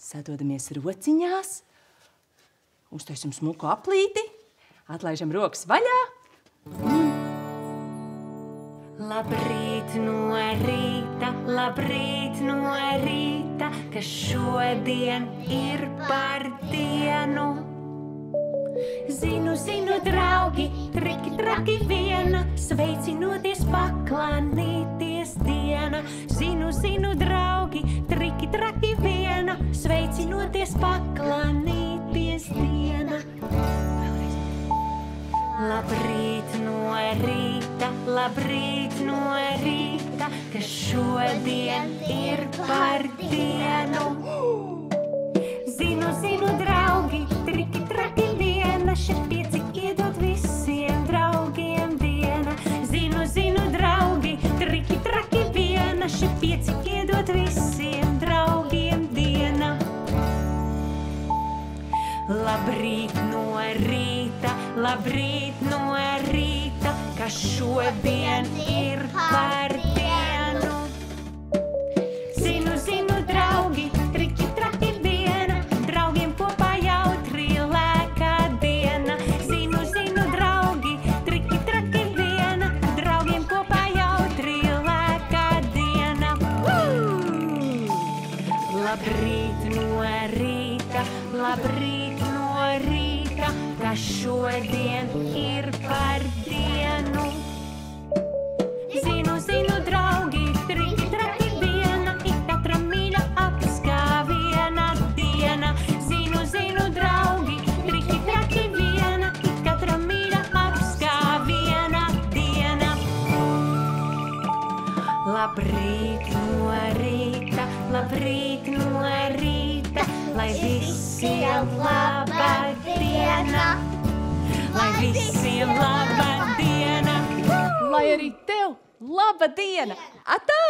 Sadodamies rociņās, uztaisim smuku aplīti, atlaižam rokas vaļā. Labrīt no rīta, ka šodien ir par dienu. Zinu, draugi, triki, traki viena, sveicinoties paklānīties diena. Zinu, draugi, triki, traki viena, sveicinoties paklānīties diena. Labrīt no rīta, ka šodien ir par dienu. Zinu, draugi, triki, traki viena, šeit pieci iedot visiem draugiem diena. Zinu, draugi, triki, traki viena, šeit pieci iedot visiem draugiem diena. Labrīt no rīta, ka šodien ir par dienu. Zinu, draugi, triki, traki viena, draugiem kopā jautri lēkā diena. Zinu, draugi, triki, traki viena, draugiem kopā jautri lēkā diena. Labrīt no rīta, ka šodien ir par dienu. Zinu, draugi, triki, traki viena, ik katra mīļa apskāviena diena. Zinu, draugi, triki, traki viena, ik katra mīļa apskāviena diena. Labrīt no rīta, lai visiem laba diena. Lai visiem laba diena. Lai arī tev laba diena! Atā!